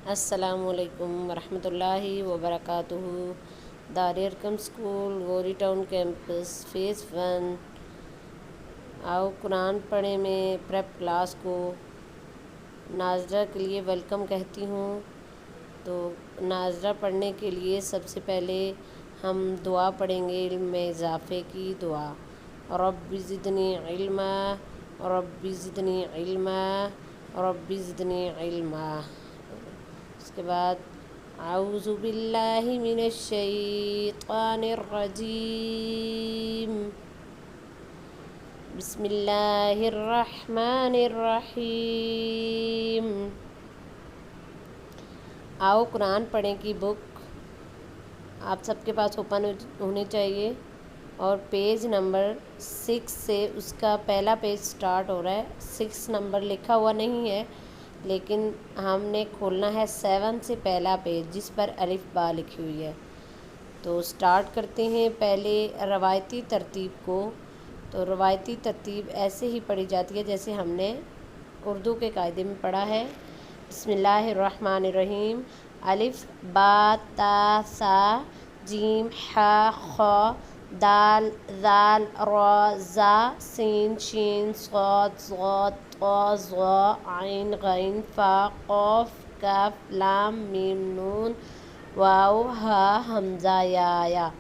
अस्सलामु अलैकुम वरहमतुल्लाहि वबरकातुहू। दारुल अरकम स्कूल गोरी टाउन कैंपस फ़ेज़ 1। आओ कुरान पढ़े में प्रेप क्लास को नाज़रा के लिए वेलकम कहती हूँ। तो नाज़रा पढ़ने के लिए सबसे पहले हम दुआ पढ़ेंगे, इल्म में इजाफ़े की दुआ। Rabbi ज़िदनी इल्मा, rabbi ज़िदनी इल्मा, rabbi ज़िदनी इल्मा। उसके बाद आऊज़ु बिल्लाहि मिनश शैतानिर रजीम, बिस्मिल्लाहिर रहमानिर रहीम। आओ कुरान पढ़ें की बुक आप सबके पास ओपन होनी चाहिए और पेज नंबर 6 से उसका पहला पेज स्टार्ट हो रहा है। 6 नंबर लिखा हुआ नहीं है, लेकिन हमने खोलना है 7 से पहला पेज जिस पर अलिफ बा लिखी हुई है। तो स्टार्ट करते हैं पहले रवायती तरतीब को। तो रवायती तरतीब ऐसे ही पढ़ी जाती है जैसे हमने उर्दू के कायदे में पढ़ा है। बिस्मिल्लाहिर्रहमानिर्रहीम। अलिफ बा ता सा जीम हा ख दाल ज़ाल रा ज़ा सीन शीन स्वाद ज़ाद ता ज़ा आइन गैन फ़ा क़ाफ काफ लाम मीम नून वाव हा हमज़ा या।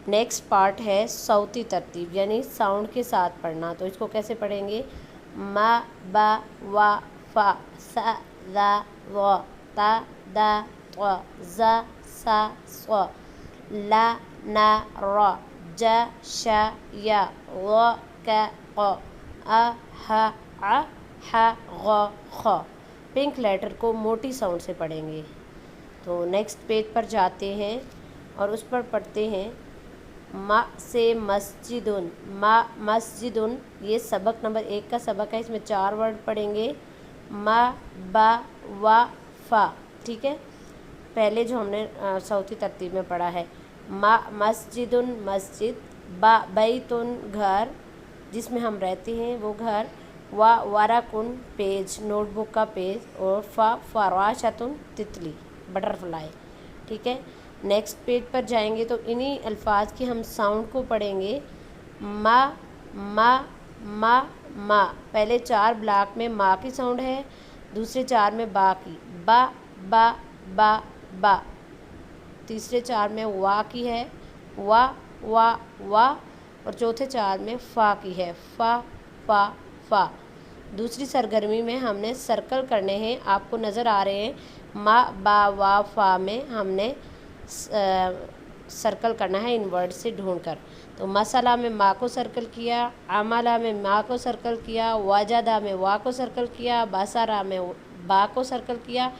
नेक्स्ट पार्ट है सौती तरतीब, यानी साउंड के साथ पढ़ना। तो इसको कैसे पढ़ेंगे? मा बा वा फ़ा सा ज़ा व ता दा व ज़ा सा स्व ला ना र जा शा या व का क़ आ हा आ हा ग ख। पिंक लेटर को मोटी साउंड से पढ़ेंगे। तो नेक्स्ट पेज पर जाते हैं और उस पर पढ़ते हैं मा से मस्जिदुन। मा मस्जिदुन ये सबक नंबर 1 का सबक है। इसमें 4 वर्ड पढ़ेंगे, मा बा वा फ़ा। ठीक है, पहले जो हमने सौती तरतीब में पढ़ा है। मा मस्जिदुन मस्जिद, बा बैतुन घर जिसमें हम रहते हैं वो घर, वा वरकुन पेज नोटबुक का पेज, और फ़ा फ़राशतुन तितली बटरफ्लाई। ठीक है, नेक्स्ट पेज पर जाएंगे तो इन्हीं अल्फाज की हम साउंड को पढ़ेंगे। मा मा मा मा। पहले 4 ब्लॉक में माँ की साउंड है, दूसरे 4 में बा की, बा बा बा बा। तीसरे 4 में वा की है, वा वा वा। और चौथे 4 में फ़ा की है, फ़ा फ़ा फ़ा। दूसरी सरगर्मी में हमने सर्कल करने हैं, आपको नज़र आ रहे हैं। मा बा वा फ़ा में हमने सर्कल करना है इन वर्ड से ढूंढकर। तो मसला में माँ को सर्कल किया, अमला में माँ को सर्कल किया, वजदा में वा को सर्कल किया, बसरा में बा को सर्कल किया,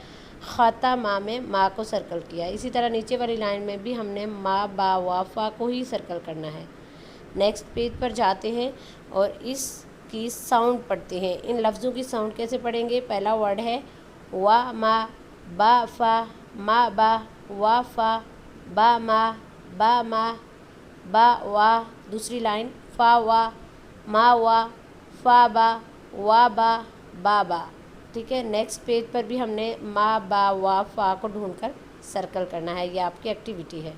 ख़तमा में माँ को सर्कल किया। इसी तरह नीचे वाली लाइन में भी हमने मा बा वा फ़ा को ही सर्कल करना है। नेक्स्ट पेज पर जाते हैं और इसकी साउंड पढ़ते हैं। इन लफ्ज़ों की साउंड कैसे पढ़ेंगे? पहला वर्ड है वा मा बा फ़ा मा बा वा फ़ा बा मा बा वा। दूसरी लाइन फ़ा वा मा वा फ़ा बा वा बा बा। ठीक है, नेक्स्ट पेज पर भी हमने मा बा वा फ़ा को ढूंढकर सर्कल करना है। ये आपकी एक्टिविटी है,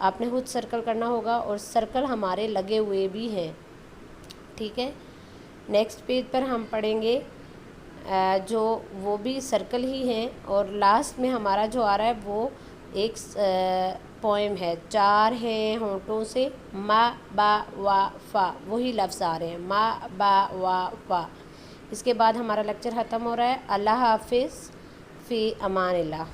आपने खुद सर्कल करना होगा और सर्कल हमारे लगे हुए भी हैं। ठीक है, नेक्स्ट पेज पर हम पढ़ेंगे जो वो भी सर्कल ही हैं, और लास्ट में हमारा जो आ रहा है वो एक पोएम है। 4 हैं होंठों से, मा बा वा फ़ा, वही लफ्ज़ आ रहे हैं, मा बा वा फ़ा। इसके बाद हमारा लेक्चर ख़त्म हो रहा है। अल्लाह हाफिज़, फ़ी अमान अल्लाह।